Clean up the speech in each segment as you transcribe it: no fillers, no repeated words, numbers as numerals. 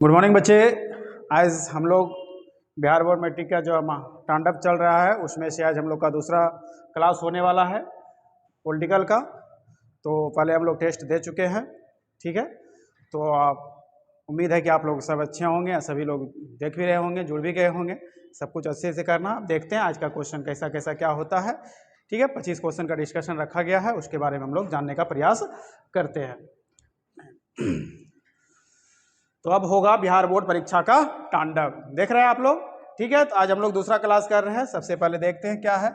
Good morning बच्चे। आज हम लोग बिहार बोर्ड मैट्रिक का जो तांडव चल रहा है उसमें से आज हम लोग का दूसरा क्लास होने वाला है पॉलिटिकल का। तो पहले हम लोग टेस्ट दे चुके हैं, ठीक है। तो उम्मीद है कि आप लोग सब अच्छे होंगे, सभी लोग देख भी रहे होंगे, जुड़ भी गए होंगे। सब कुछ अच्छे से करना। देखते हैं आज का क्वेश्चन कैसा कैसा क्या होता है, ठीक है। 25 क्वेश्चन का डिस्कशन रखा गया है, उसके बारे में हम लोग जानने का प्रयास करते हैं। तो अब होगा बिहार बोर्ड परीक्षा का तांडव, देख रहे हैं आप लोग, ठीक है। तो आज हम लोग दूसरा क्लास कर रहे हैं। सबसे पहले देखते हैं क्या है।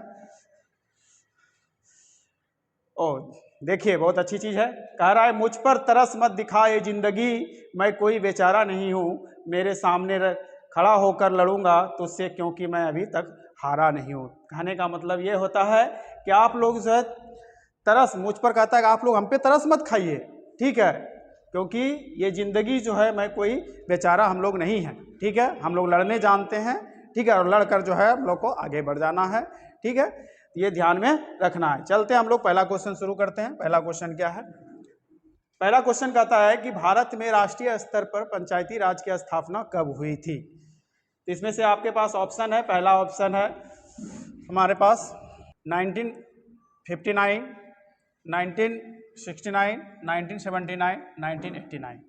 ओ देखिए, बहुत अच्छी चीज है। कह रहा है मुझ पर तरस मत दिखाए जिंदगी, मैं कोई बेचारा नहीं हूं, मेरे सामने खड़ा होकर लड़ूंगा तुझसे क्योंकि मैं अभी तक हारा नहीं हूं। कहने का मतलब ये होता है कि आप लोग जो है तरस मुझ पर कहता है कि आप लोग हम पे तरस मत खाइए, ठीक है, क्योंकि ये जिंदगी जो है मैं कोई बेचारा हम लोग नहीं है, ठीक है। हम लोग लड़ने जानते हैं, ठीक है, और लड़कर जो है हम लोग को आगे बढ़ जाना है, ठीक है। ये ध्यान में रखना है। चलते हैं हम लोग पहला क्वेश्चन शुरू करते हैं। पहला क्वेश्चन क्या है? पहला क्वेश्चन कहता है कि भारत में राष्ट्रीय स्तर पर पंचायती राज की स्थापना कब हुई थी? तो इसमें से आपके पास ऑप्शन है। पहला ऑप्शन है हमारे पास 1959, 1969, 1979, 1989,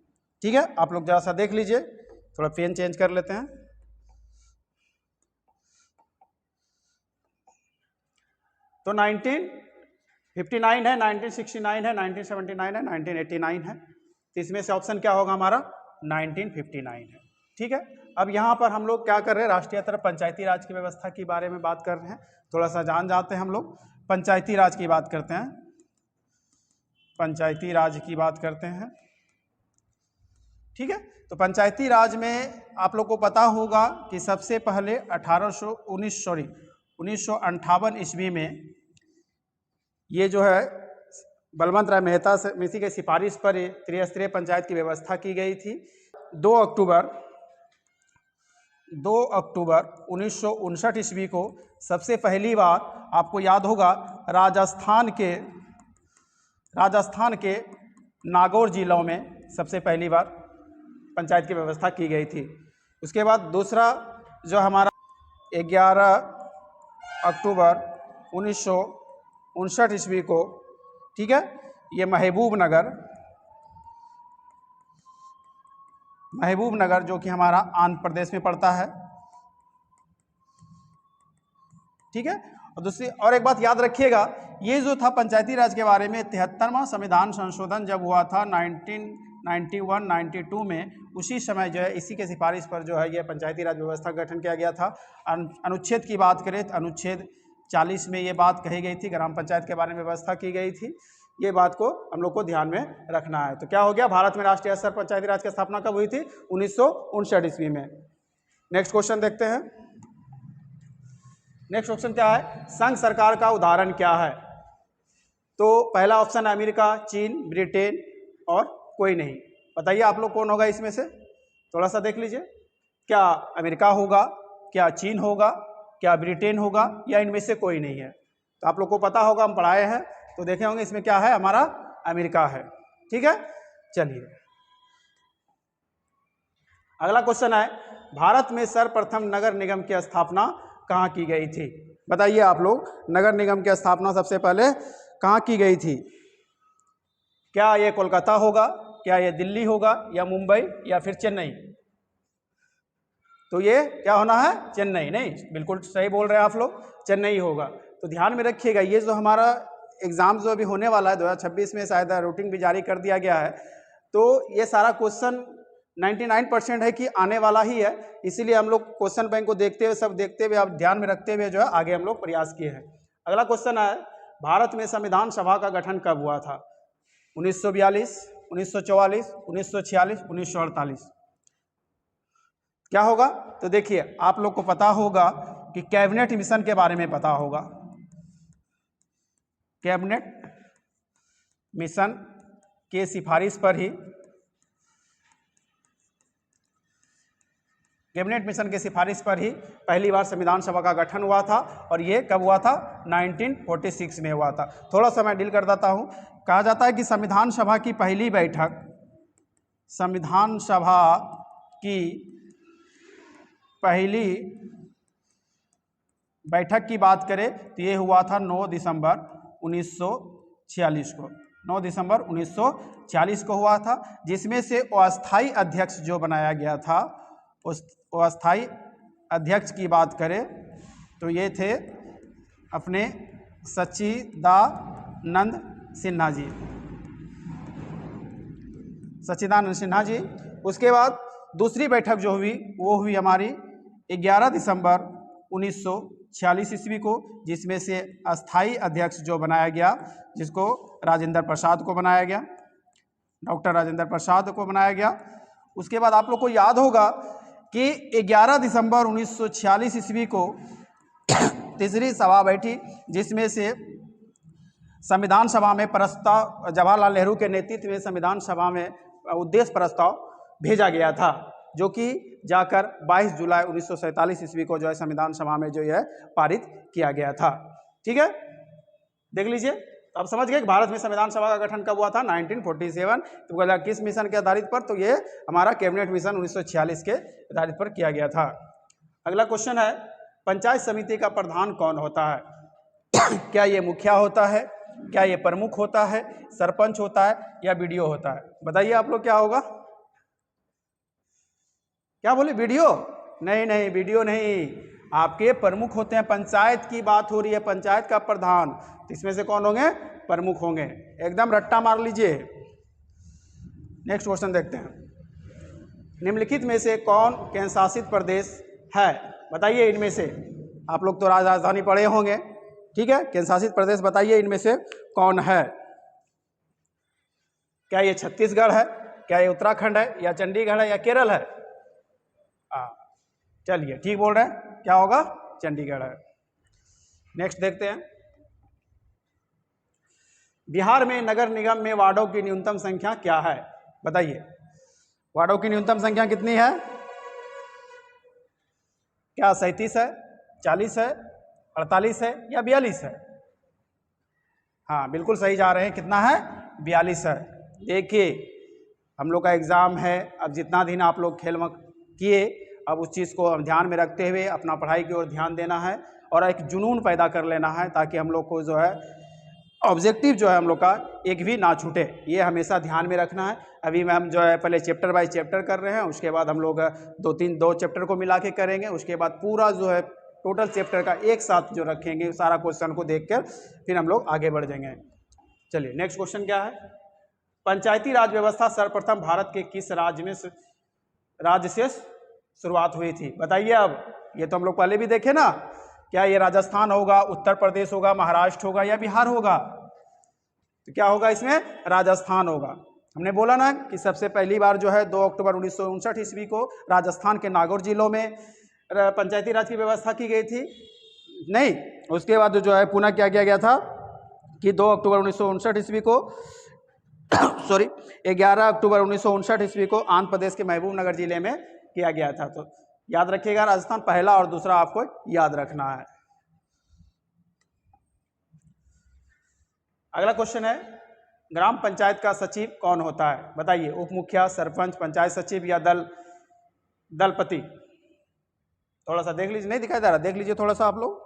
ठीक है। आप लोग जरा सा देख लीजिए, थोड़ा पेन चेंज कर लेते हैं। तो 1959 है, 1969 है, 1979 है, 1989 है। तो इसमें से ऑप्शन क्या होगा हमारा? 1959 है, ठीक है। अब यहाँ पर हम लोग क्या कर रहे हैं, राष्ट्रीय स्तर पंचायती राज की व्यवस्था के बारे में बात कर रहे हैं। थोड़ा सा जान जाते हैं हम लोग। पंचायती राज की बात करते हैं, पंचायती राज की बात करते हैं, ठीक है। तो पंचायती राज में आप लोग को पता होगा कि सबसे पहले 1958 ईस्वी में ये जो है बलवंत राय मेहता से इसी के सिफारिश पर त्रिस्तरीय पंचायत की व्यवस्था की गई थी। 2 अक्टूबर 1959 ईस्वी को सबसे पहली बार, आपको याद होगा, राजस्थान के नागौर जिलों में सबसे पहली बार पंचायत की व्यवस्था की गई थी। उसके बाद दूसरा जो हमारा 11 अक्टूबर 1959 ईस्वी को, ठीक है, ये महबूबनगर जो कि हमारा आंध्र प्रदेश में पड़ता है, ठीक है। और दूसरी और एक बात याद रखिएगा, ये जो था पंचायती राज के बारे में 73वां संविधान संशोधन जब हुआ था 1991-92 में, उसी समय जो है इसी के सिफारिश पर जो है ये पंचायती राज व्यवस्था का गठन किया गया था। अनुच्छेद की बात करें तो अनुच्छेद 40 में ये बात कही गई थी, ग्राम पंचायत के बारे में व्यवस्था की गई थी। ये बात को हम लोग को ध्यान में रखना है। तो क्या हो गया, भारत में राष्ट्रीय स्तर पंचायती राज की स्थापना कब हुई थी? 1959 ईस्वी में। नेक्स्ट क्वेश्चन देखते हैं। नेक्स्ट क्वेश्चन क्या है? संघ सरकार का उदाहरण क्या है? तो पहला ऑप्शन है अमेरिका, चीन, ब्रिटेन और कोई नहीं। बताइए आप लोग कौन होगा इसमें से? थोड़ा सा देख लीजिए। क्या अमेरिका होगा, क्या चीन होगा, क्या ब्रिटेन होगा, या इनमें से कोई नहीं है? तो आप लोग को पता होगा, हम पढ़ाए हैं तो देखे होंगे। इसमें क्या है, हमारा अमेरिका है, ठीक है। चलिए अगला क्वेश्चन है, भारत में सर्वप्रथम नगर निगम की स्थापना कहाँ की गई थी? बताइए आप लोग, नगर निगम की स्थापना सबसे पहले कहाँ की गई थी? क्या ये कोलकाता होगा, क्या ये दिल्ली होगा, या मुंबई, या फिर चेन्नई? तो ये क्या होना है? चेन्नई। नहीं, बिल्कुल सही बोल रहे हैं आप लोग, चेन्नई होगा। तो ध्यान में रखिएगा, ये जो हमारा एग्जाम जो अभी होने वाला है 2026 में, शायद रूटीन भी जारी कर दिया गया है, तो ये सारा क्वेश्चन 99% है कि आने वाला ही है। इसीलिए हम लोग क्वेश्चन बैंक को देखते हुए, सब देखते हुए, आप ध्यान में रखते हुए जो है आगे हम लोग प्रयास किए हैं। अगला क्वेश्चन है, भारत में संविधान सभा का गठन कब हुआ था? 1942, 1944, 1946, 1948? क्या होगा? तो देखिए आप लोग को पता होगा कि कैबिनेट मिशन के बारे में पता होगा। कैबिनेट मिशन के सिफारिश पर ही पहली बार संविधान सभा का गठन हुआ था। और ये कब हुआ था? 1946 में हुआ था। थोड़ा सा मैं डील कर देता हूँ। कहा जाता है कि संविधान सभा की पहली बैठक संविधान सभा की पहली बैठक की बात करें तो ये हुआ था 9 दिसंबर 1946 को। 9 दिसंबर 1946 को हुआ था, जिसमें से अस्थाई अध्यक्ष जो बनाया गया था, उस अस्थाई अध्यक्ष की बात करें तो ये थे अपने सच्चिदानंद सिन्हा जी। सच्चिदानंद सिन्हा जी। उसके बाद दूसरी बैठक जो हुई वो हुई हमारी 11 दिसंबर 1946 ईस्वी को, जिसमें से अस्थाई अध्यक्ष जो बनाया गया, जिसको राजेंद्र प्रसाद को बनाया गया, डॉक्टर राजेंद्र प्रसाद को बनाया गया। उसके बाद आप लोग को याद होगा कि 11 दिसंबर 1946 ईस्वी को तीसरी सभा बैठी, जिसमें से संविधान सभा में प्रस्ताव, जवाहरलाल नेहरू के नेतृत्व में संविधान सभा में उद्देश्य प्रस्ताव भेजा गया था, जो कि जाकर 22 जुलाई 1947 ईस्वी को जो है संविधान सभा में जो है पारित किया गया था। ठीक है, देख लीजिए। तो आप समझ गए कि भारत में संविधान सभा का गठन कब हुआ था? 1947। तो किस मिशन के आधारित पर? तो ये हमारा कैबिनेट मिशन 1946 के आधारित पर किया गया था। अगला क्वेश्चन है, पंचायत समिति का प्रधान कौन होता है? क्या ये मुखिया होता है, क्या ये प्रमुख होता है, सरपंच होता है, या बीडीओ होता है? बताइए आप लोग क्या होगा? क्या बोले? वीडियो? नहीं नहीं, वीडियो नहीं, आपके प्रमुख होते हैं। पंचायत की बात हो रही है, पंचायत का प्रधान, तो इसमें से कौन होंगे? प्रमुख होंगे। एकदम रट्टा मार लीजिए। नेक्स्ट क्वेश्चन देखते हैं, निम्नलिखित में से कौन केंद्र शासित प्रदेश है? बताइए इनमें से। आप लोग तो राजधानी पढ़े होंगे, ठीक है? केंद्र शासित प्रदेश बताइए इनमें से कौन है? क्या ये छत्तीसगढ़ है, क्या ये उत्तराखंड है, या चंडीगढ़ है, या केरल है? चलिए ठीक बोल रहे हैं, क्या होगा? चंडीगढ़ है। नेक्स्ट देखते हैं, बिहार में नगर निगम में वार्डों की न्यूनतम संख्या क्या है? बताइए, वार्डों की न्यूनतम संख्या कितनी है? क्या 37 है, 40 है, 48 है, या 42 है? हाँ बिल्कुल सही जा रहे हैं। कितना है? 42 है। देखिए, हम लोग का एग्जाम है, अब जितना दिन आप लोग खेल किए, अब उस चीज़ को ध्यान में रखते हुए अपना पढ़ाई की ओर ध्यान देना है और एक जुनून पैदा कर लेना है, ताकि हम लोग को जो है ऑब्जेक्टिव जो है हम लोग का एक भी ना छूटे, ये हमेशा ध्यान में रखना है। अभी मैम जो है पहले चैप्टर बाय चैप्टर कर रहे हैं, उसके बाद हम लोग 2 चैप्टर को मिला के करेंगे, उसके बाद पूरा जो है टोटल चैप्टर का एक साथ जो रखेंगे, सारा क्वेश्चन को देखकर फिर हम लोग आगे बढ़ जाएंगे। चलिए नेक्स्ट क्वेश्चन क्या है, पंचायती राज व्यवस्था सर्वप्रथम भारत के किस राज्य से शुरुआत हुई थी? बताइए। अब ये तो हम लोग पहले भी देखे ना, क्या ये राजस्थान होगा, उत्तर प्रदेश होगा, महाराष्ट्र होगा, या बिहार होगा? तो क्या होगा इसमें? राजस्थान होगा। हमने बोला ना कि सबसे पहली बार जो है 2 अक्टूबर 1959 ईस्वी को राजस्थान के नागौर जिलों में पंचायती राज की व्यवस्था की गई थी। नहीं, उसके बाद जो है पुनः क्या किया गया था कि 2 अक्टूबर 1959 ईस्वी को सॉरी 11 अक्टूबर 1959 ईस्वी को आंध्र प्रदेश के महबूब नगर जिले में किया गया था। तो याद रखिएगा, राजस्थान पहला और दूसरा आपको याद रखना है। अगला क्वेश्चन है, ग्राम पंचायत का सचिव कौन होता है? बताइए, उप मुखिया, सरपंच, पंचायत सचिव, या दलपति? थोड़ा सा देख लीजिए, नहीं दिखाई दे रहा, देख लीजिए थोड़ा सा आप लोग।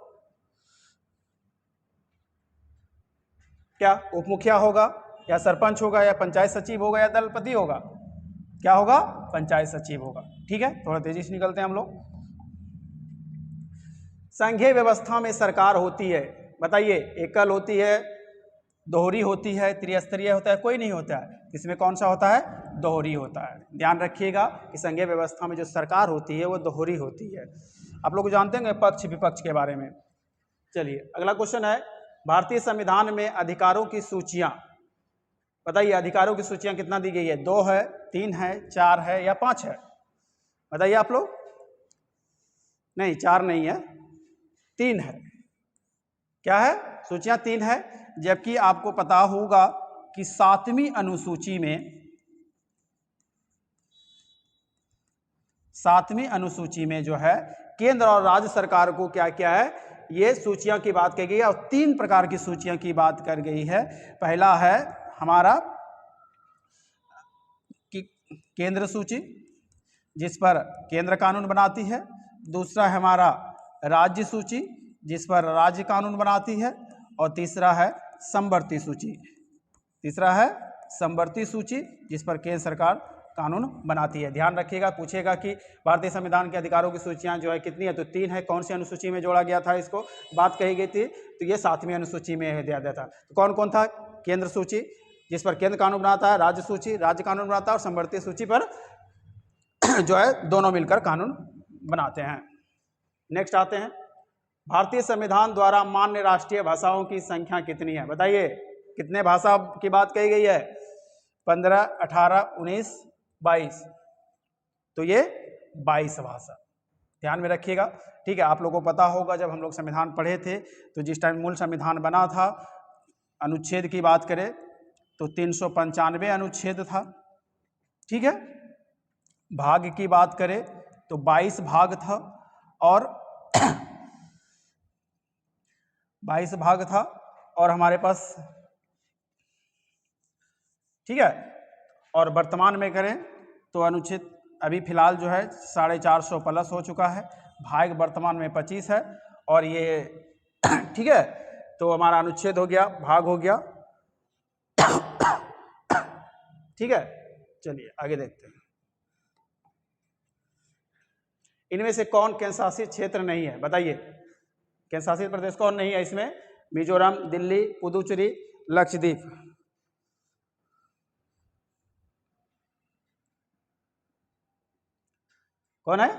क्या उप मुखिया होगा, या सरपंच होगा, या पंचायत सचिव होगा, या दलपति होगा? क्या होगा? पंचायत सचिव होगा। ठीक है, थोड़ा तेजी से निकलते हैं हम लोग। संघीय व्यवस्था में सरकार होती है, बताइए, एकल होती है, दोहरी होती है, त्रिस्तरीय होता है, कोई नहीं होता है? इसमें कौन सा होता है? दोहरी होता है। ध्यान रखिएगा कि संघीय व्यवस्था में जो सरकार होती है वो दोहरी होती है। आप लोग जानते हैं पक्ष विपक्ष के बारे में। चलिए अगला क्वेश्चन है, भारतीय संविधान में अधिकारों की सूचियां, बताइए अधिकारों की सूचियां कितना दी गई है? 2 है, 3 है, 4 है, या 5 है? बताइए आप लोग। नहीं, 4 नहीं है, 3 है। क्या है? सूचियां 3 है, जबकि आपको पता होगा कि 7वीं अनुसूची में जो है केंद्र और राज्य सरकार को क्या क्या है, ये सूचियां की बात की गई है, और 3 प्रकार की सूचियां की बात कर गई है। पहला है हमारा केंद्र सूची, जिस पर केंद्र कानून बनाती है, दूसरा है हमारा राज्य सूची जिस पर राज्य कानून बनाती है, और तीसरा है समवर्ती सूची। तीसरा है समवर्ती सूची जिस पर केंद्र सरकार कानून बनाती है। ध्यान रखिएगा, पूछेगा कि भारतीय संविधान के अधिकारों की सूचियां जो है कितनी है, तो 3 है। कौन सी अनुसूची में जोड़ा गया था, इसको बात कही गई थी, तो ये 7वीं अनुसूची में दिया गया था। तो कौन कौन था? केंद्र सूची जिस पर केंद्र कानून बनाता है, राज्य सूची राज्य कानून बनाता है, और समवर्ती सूची पर जो है दोनों मिलकर कानून बनाते हैं। नेक्स्ट आते हैं, भारतीय संविधान द्वारा मान्य राष्ट्रीय भाषाओं की संख्या कितनी है? बताइए, कितने भाषा की बात कही गई है? 15, 18, 19, 22। तो ये 22 भाषा, ध्यान में रखिएगा। ठीक है, आप लोगों को पता होगा जब हम लोग संविधान पढ़े थे तो जिस टाइम मूल संविधान बना था, अनुच्छेद की बात करें तो 395 अनुच्छेद था। ठीक है, भाग की बात करें तो 22 भाग था, और 22 भाग था, और हमारे पास, ठीक है, और वर्तमान में करें तो अनुच्छेद अभी फिलहाल जो है 450 प्लस हो चुका है, भाग वर्तमान में 25 है, और ये ठीक है, तो हमारा अनुच्छेद हो गया, भाग हो गया। ठीक है, चलिए आगे देखते हैं। इनमें से कौन केंद्र शासित क्षेत्र नहीं है? बताइए, केंद्र शासित प्रदेश कौन नहीं है इसमें? मिजोरम, दिल्ली, पुदुचेरी, लक्षद्वीप। कौन है?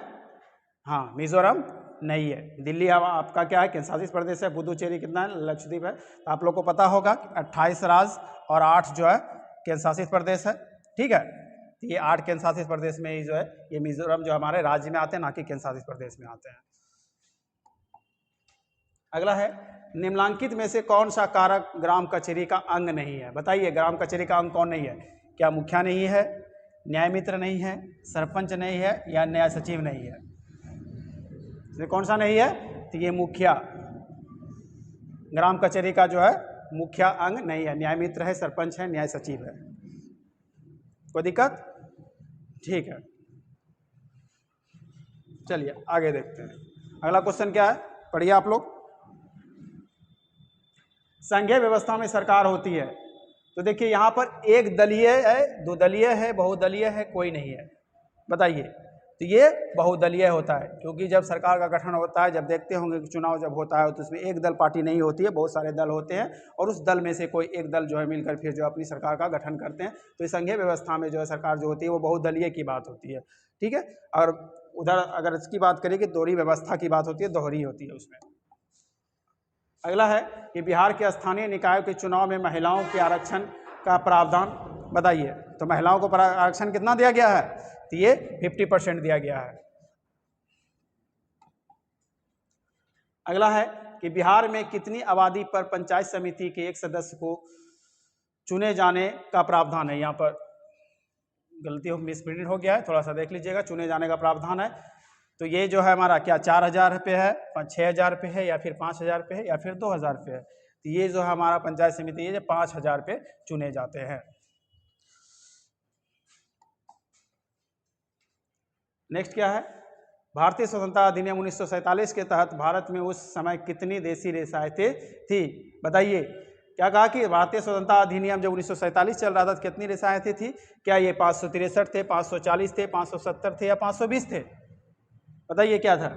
हाँ, मिजोरम नहीं है। दिल्ली आपका क्या है? केंद्र शासित प्रदेश है। पुदुचेरी कितना है? लक्षद्वीप है। तो आप लोग को पता होगा 28 राज्य और 8 जो है केंद्र शासित प्रदेश है। ठीक है, ये 8 केंद्र शासित प्रदेश में ही जो है ये मिजोरम जो हमारे राज्य में आते हैं, ना कि केंद्र शासित प्रदेश में आते हैं। अगला है, निम्नलिखित में से कौन सा कारक ग्राम कचहरी का अंग नहीं है? बताइए, ग्राम कचहरी का अंग कौन नहीं है? क्या मुखिया नहीं है, न्याय मित्र नहीं है, सरपंच नहीं है, या न्याय सचिव नहीं है? इसमें कौन सा नहीं है? तो ये मुखिया, ग्राम कचहरी का जो है मुखिया अंग नहीं है। न्याय मित्र है, सरपंच है, न्याय सचिव है। कोई दिक्कत? ठीक है, चलिए आगे देखते हैं। अगला क्वेश्चन क्या है, पढ़िए आप लोग। संघीय व्यवस्था में सरकार होती है, तो देखिए यहाँ पर एक दलीय है, 2 दलीय है, बहुदलीय है, कोई नहीं है। बताइए, तो ये बहुदलीय होता है, क्योंकि जब सरकार का गठन होता है, जब देखते होंगे कि चुनाव जब होता है तो उसमें एक दल पार्टी नहीं होती है, बहुत सारे दल होते हैं, और उस दल में से कोई एक दल जो है मिलकर फिर जो अपनी सरकार का गठन करते हैं। तो इस संघीय व्यवस्था में जो है सरकार जो होती है वो बहुदलीय की बात होती है। ठीक है, और उधर अगर इसकी बात करें कि दोहरी व्यवस्था की बात होती है, दोहरी होती है उसमें। अगला है कि बिहार के स्थानीय निकायों के चुनाव में महिलाओं के आरक्षण का प्रावधान बताइए। तो महिलाओं को आरक्षण कितना दिया गया है? तो ये 50% दिया गया है। अगला है कि बिहार में कितनी आबादी पर पंचायत समिति के एक सदस्य को चुने जाने का प्रावधान है? यहाँ पर गलती हो, मिसप्रिंट हो गया है, थोड़ा सा देख लीजिएगा। चुने जाने का प्रावधान है, तो ये जो है हमारा क्या 4000 रुपये है, 6000 रुपये है, या फिर 5000 रुपये है, या फिर 2000 रुपये है। तो ये जो है हमारा पंचायत समिति है, 5000 रुपये चुने जाते हैं। नेक्स्ट क्या है, भारतीय स्वतंत्रता अधिनियम 1947 के तहत भारत में उस समय कितनी देशी रियासतें थी? बताइए, क्या कहा कि भारतीय स्वतंत्रता अधिनियम जब 1947 चल रहा था तो कितनी रियासतें थी? क्या ये 563 थे, 540 थे, 570 थे, या 520 थे? बताइए क्या था?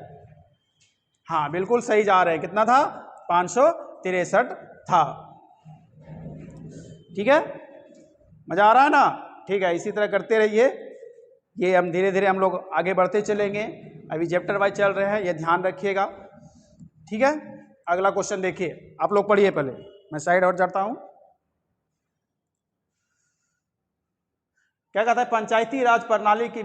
हाँ, बिल्कुल सही जा रहे हैं। कितना था? 563 था। ठीक है, मजा आ रहा है ना? ठीक है, इसी तरह करते रहिए। ये हम धीरे धीरे हम लोग आगे बढ़ते चलेंगे। अभी चैप्टर वाइज चल रहे हैं, ये ध्यान रखिएगा। ठीक है, अगला क्वेश्चन देखिए, आप लोग पढ़िए पहले, मैं साइड और जाता हूं। क्या कहता है, पंचायती राज प्रणाली की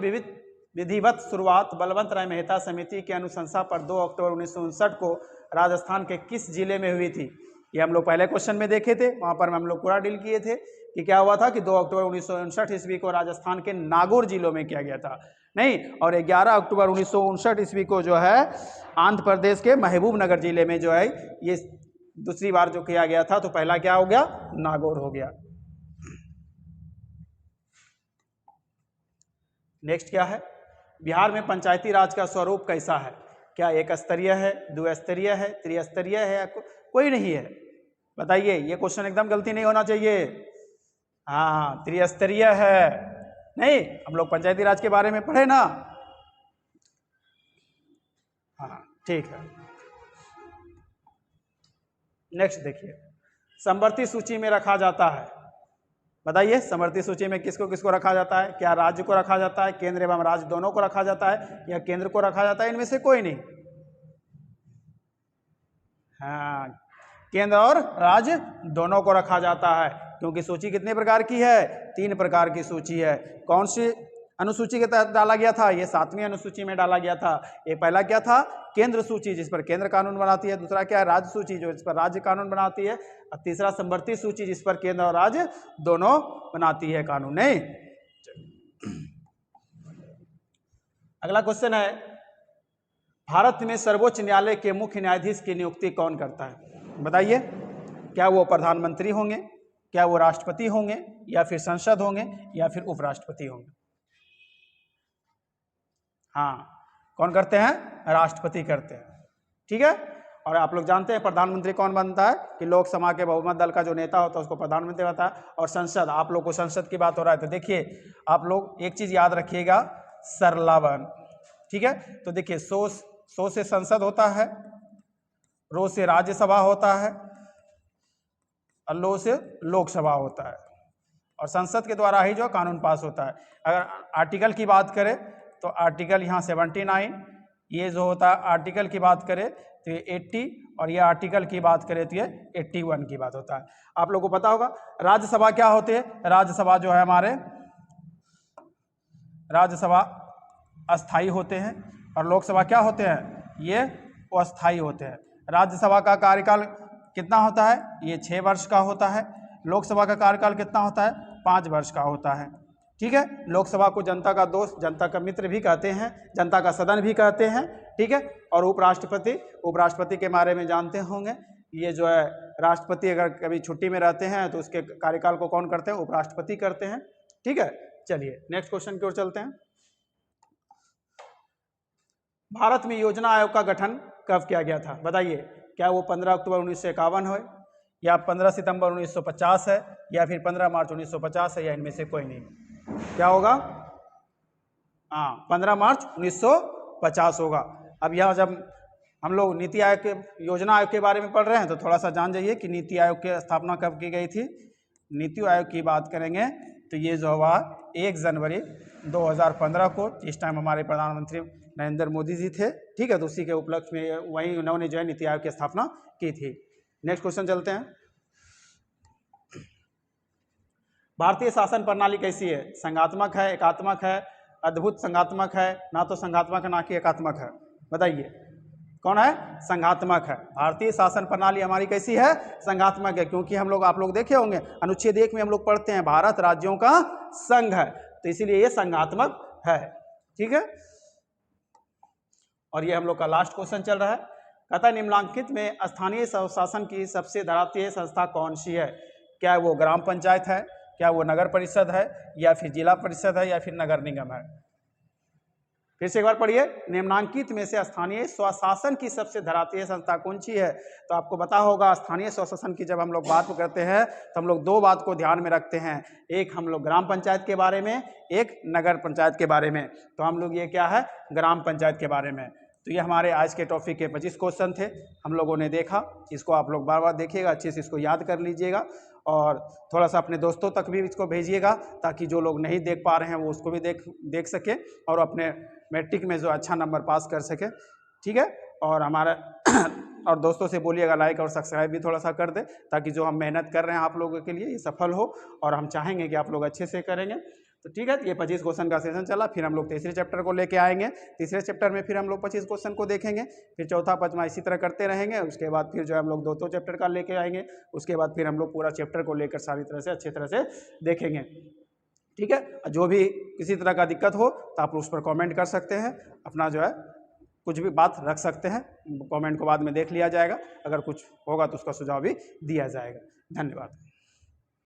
विधिवत शुरुआत बलवंत राय मेहता समिति की अनुशंसा पर 2 अक्टूबर 1959 को राजस्थान के किस जिले में हुई थी? ये हम लोग पहले क्वेश्चन में देखे थे, वहां पर हम लोग पूरा डील किए थे कि क्या हुआ था कि 2 अक्टूबर 1959 ईस्वी को राजस्थान के नागौर जिलों में किया गया था। नहीं, और 11 अक्टूबर 1959 ईस्वी को जो है आंध्र प्रदेश के महबूबनगर जिले में जो है ये दूसरी बार जो किया गया था। तो पहला क्या हो गया? नागौर हो गया। नेक्स्ट क्या है, बिहार में पंचायती राज का स्वरूप कैसा है? क्या एक स्तरीय है, द्विस्तरीय है, त्रिस्तरीय है या कोई नहीं है? बताइए, ये क्वेश्चन एकदम गलती नहीं होना चाहिए। हाँ, त्रिस्तरीय है। नहीं, हम लोग पंचायती राज के बारे में पढ़े ना। हाँ ठीक है। नेक्स्ट देखिए, समवर्ती सूची में रखा जाता है। बताइए, समवर्ती सूची में किसको किसको रखा जाता है? क्या राज्य को रखा जाता है, केंद्र एवं राज्य दोनों को रखा जाता है, या केंद्र को रखा जाता है? इनमें से कोई नहीं। हाँ, केंद्र और राज्य दोनों को रखा जाता है, क्योंकि सूची कितने प्रकार की है? 3 प्रकार की सूची है। कौन सी अनुसूची के तहत डाला गया था? ये 7वीं अनुसूची में डाला गया था। एक पहला क्या था? केंद्र सूची, जिस पर केंद्र कानून बनाती है। दूसरा क्या है? राज्य सूची, जो इस पर राज्य कानून बनाती है। और तीसरा समवर्ती सूची, जिस पर केंद्र और राज्य दोनों बनाती है कानून। नहीं, अगला क्वेश्चन है, भारत में सर्वोच्च न्यायालय के मुख्य न्यायाधीश की नियुक्ति कौन करता है? बताइए, क्या वो प्रधानमंत्री होंगे, क्या वो राष्ट्रपति होंगे, या फिर संसद होंगे, या फिर उपराष्ट्रपति होंगे? हाँ, कौन करते हैं? राष्ट्रपति करते हैं। ठीक है। और आप लोग जानते हैं प्रधानमंत्री कौन बनता है? कि लोकसभा के बहुमत दल का जो नेता होता है उसको प्रधानमंत्री बनता है। और संसद, आप लोग को संसद की बात हो रहा है तो देखिए, आप लोग एक चीज याद रखिएगा, सरलावन। ठीक है। तो देखिए, सो से संसद होता है, रो से राज्यसभा होता है, और लो से लोकसभा होता है। और संसद के द्वारा ही जो कानून पास होता है। अगर आर्टिकल की बात करें तो आर्टिकल यहाँ 79, ये जो होता है आर्टिकल की बात करें तो ये 80, और ये आर्टिकल की बात करें तो ये 81 की बात होता है। आप लोगों को पता होगा राज्यसभा क्या होती है? राज्यसभा जो है हमारे, राज्यसभा अस्थाई होते हैं, और लोकसभा क्या होते हैं? ये अस्थाई होते हैं। राज्यसभा का कार्यकाल कितना होता है? ये 6 वर्ष का होता है। लोकसभा का कार्यकाल कितना होता है? 5 वर्ष का होता है। ठीक है। लोकसभा को जनता का दोस्त, जनता का मित्र भी कहते हैं, जनता का सदन भी कहते हैं। ठीक है। और उपराष्ट्रपति के बारे में जानते होंगे, ये जो है राष्ट्रपति अगर कभी छुट्टी में रहते हैं तो उसके कार्यकाल को कौन करते हैं? उपराष्ट्रपति करते हैं। ठीक है। चलिए नेक्स्ट क्वेश्चन की ओर चलते हैं। भारत में योजना आयोग का गठन कब किया गया था? बताइए, क्या वो 15 अक्टूबर 1951 है, या 15 सितंबर 1950 है, या फिर 15 मार्च 1950 है, या इनमें से कोई नहीं? क्या होगा? हाँ, 15 मार्च 1950 होगा। अब यहाँ जब हम लोग नीति आयोग के, योजना आयोग के बारे में पढ़ रहे हैं तो थोड़ा सा जान जाइए कि नीति आयोग की स्थापना कब की गई थी। नीति आयोग की बात करेंगे तो ये जो हुआ 1 जनवरी 2015 को, जिस टाइम हमारे प्रधानमंत्री नरेंद्र मोदी जी थे। ठीक है। तो उसी के उपलक्ष्य में वहीं उन्होंने जो है नीति आयोग की स्थापना की थी। नेक्स्ट क्वेश्चन चलते हैं। भारतीय शासन प्रणाली कैसी है? संघात्मक है, एकात्मक है, अद्भुत संघात्मक है, ना तो संघात्मक है ना कि एकात्मक है? बताइए, कौन है? संघात्मक है। भारतीय शासन प्रणाली हमारी कैसी है? संघात्मक है, क्योंकि हम लोग, आप लोग देखे होंगे अनुच्छेद 1 में हम लोग पढ़ते हैं भारत राज्यों का संघ है, तो इसीलिए ये संघात्मक है। ठीक है। और ये हम लोग का लास्ट क्वेश्चन चल रहा है। कहता निम्नलिखित में स्थानीय स्वशासन की सबसे धरातलीय संस्था कौन सी है? क्या वो ग्राम पंचायत है, क्या वो नगर परिषद है, या फिर जिला परिषद है, या फिर नगर निगम है? फिर से एक बार पढ़िए, निम्नांकित में से स्थानीय स्वशासन की सबसे धरातलीय संस्था कौन सी है? तो आपको पता होगा स्थानीय स्वशासन की जब हम लोग बात करते हैं तो हम लोग 2 बात को ध्यान में रखते हैं। एक हम लोग ग्राम पंचायत के बारे में, एक नगर पंचायत के बारे में। तो हम लोग ये क्या है? ग्राम पंचायत के बारे में। तो ये हमारे आज के टॉपिक के 25 क्वेश्चन थे, हम लोगों ने देखा। इसको आप लोग बार बार देखिएगा, अच्छे से इसको याद कर लीजिएगा, और थोड़ा सा अपने दोस्तों तक भी इसको भेजिएगा, ताकि जो लोग नहीं देख पा रहे हैं वो उसको भी देख सके, और अपने मैट्रिक में जो अच्छा नंबर पास कर सके। ठीक है। और हमारा और दोस्तों से बोलिएगा लाइक और सब्सक्राइब भी थोड़ा सा कर दे, ताकि जो हम मेहनत कर रहे हैं आप लोगों के लिए ये सफल हो, और हम चाहेंगे कि आप लोग अच्छे से करेंगे। तो ठीक है। ये 25 क्वेश्चन का सेशन चला, फिर हम लोग तीसरे चैप्टर को लेके आएंगे। तीसरे चैप्टर में फिर हम लोग 25 क्वेश्चन को देखेंगे, फिर चौथा पांचवा इसी तरह करते रहेंगे। उसके बाद फिर जो है हम लोग 2 चैप्टर का लेके आएंगे। उसके बाद फिर हम लोग पूरा चैप्टर को लेकर सारी तरह से अच्छी तरह से देखेंगे। ठीक है। जो भी किसी तरह का दिक्कत हो तो आप उस पर कमेंट कर सकते हैं, अपना जो है कुछ भी बात रख सकते हैं, कमेंट को बाद में देख लिया जाएगा, अगर कुछ होगा तो उसका सुझाव भी दिया जाएगा। धन्यवाद।